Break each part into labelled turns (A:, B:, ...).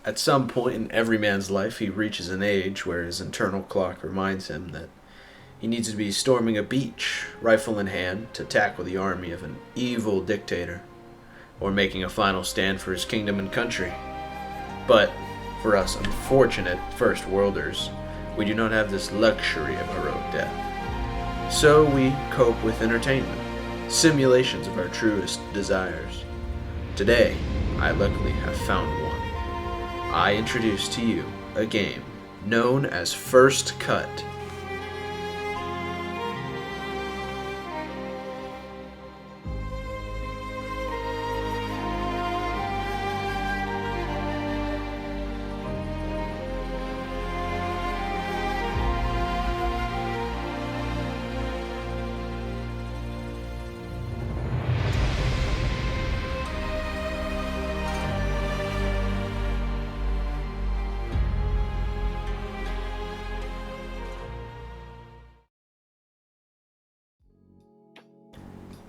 A: At some point in every man's life, he reaches an age where his internal clock reminds him that he needs to be storming a beach, rifle in hand, to tackle the army of an evil dictator, or making a final stand for his kingdom and country. But for us unfortunate first worlders, we do not have this luxury of heroic death. So we cope with entertainment, simulations of our truest desires. Today, I luckily have found one. I introduce to you a game known as First Cut.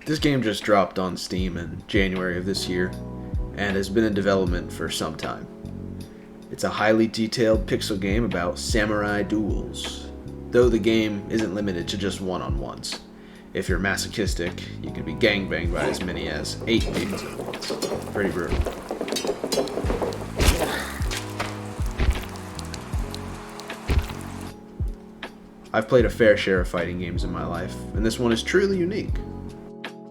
A: This game just dropped on Steam in January of this year, and has been in development for some time. It's a highly detailed pixel game about samurai duels, though the game isn't limited to just one-on-ones. If you're masochistic, you can be gangbanged by as many as 8 maidens at once. Pretty brutal. I've played a fair share of fighting games in my life, and this one is truly unique.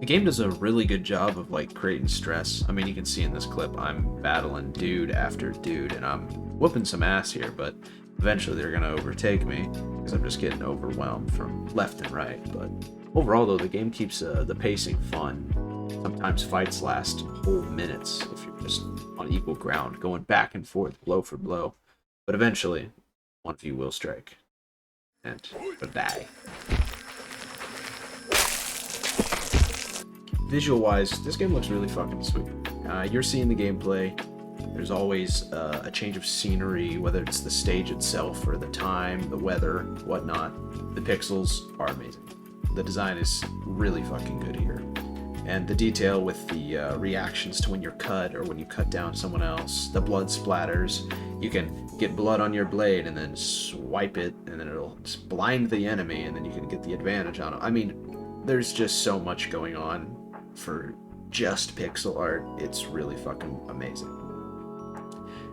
A: The game does a really good job of creating stress. I mean, you can see in this clip, I'm battling dude after dude, and I'm whooping some ass here, but eventually they're gonna overtake me because I'm just getting overwhelmed from left and right. But overall, though, the game keeps the pacing fun. Sometimes fights last whole minutes if you're just on equal ground, going back and forth, blow for blow. But eventually, one of you will strike and die. Visual-wise, this game looks really fucking sweet. You're seeing the gameplay. There's always a change of scenery, whether it's the stage itself or the time, the weather, whatnot. The pixels are amazing. The design is really fucking good here. And the detail with the reactions to when you're cut or when you cut down someone else, the blood splatters. You can get blood on your blade and then swipe it, and then it'll just blind the enemy, and then you can get the advantage on them. I mean, there's just so much going on for just pixel art. It's really fucking amazing.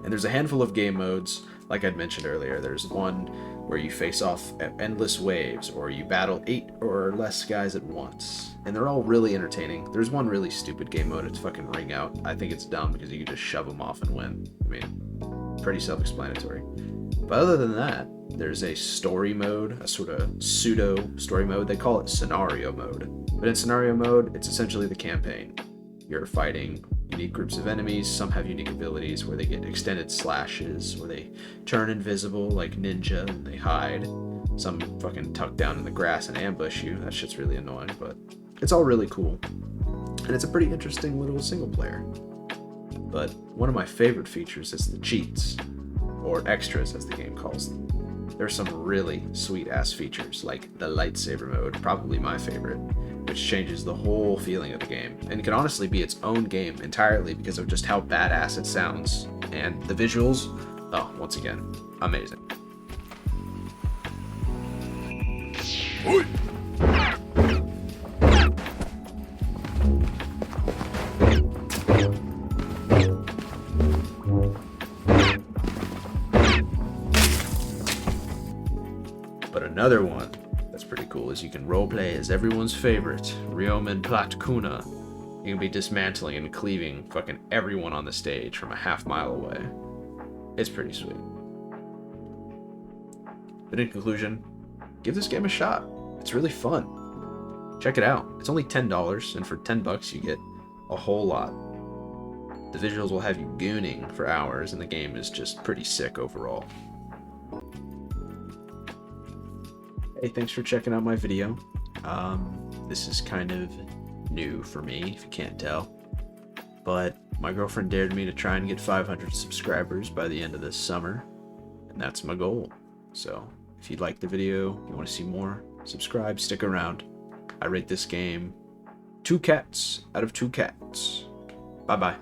A: And there's a handful of game modes, like I'd mentioned earlier. There's one where you face off at endless waves, or you battle 8 or less guys at once, and they're all really entertaining. There's one really stupid game mode, it's fucking Ring Out. I think it's dumb because you can just shove them off and win. I mean, pretty self-explanatory. But other than that, there's a story mode, a sort of pseudo story mode. They call it scenario mode. But in scenario mode, it's essentially the campaign. You're fighting unique groups of enemies. Some have unique abilities where they get extended slashes, or they turn invisible like Ninja and they hide. Some fucking tuck down in the grass and ambush you. That shit's really annoying, but it's all really cool. And it's a pretty interesting little single player. But one of my favorite features is the cheats, or extras as the game calls them. There's some really sweet ass features, like the lightsaber mode, probably my favorite, which changes the whole feeling of the game, and can honestly be its own game entirely because of just how badass it sounds. And the visuals, oh, once again, amazing. But another one that's pretty cool is you can roleplay as everyone's favorite, Ryomen Plat Kuna. You can be dismantling and cleaving fucking everyone on the stage from a half-mile away. It's pretty sweet. But in conclusion, give this game a shot. It's really fun. Check it out. It's only $10, and for $10 you get a whole lot. The visuals will have you gooning for hours, and the game is just pretty sick overall. Hey, thanks for checking out my video. This is kind of new for me, if you can't tell. But my girlfriend dared me to try and get 500 subscribers by the end of this summer, and that's my goal. So, if you like the video, you want to see more, subscribe, stick around. I rate this game 2 cats out of 2 cats. Bye-bye.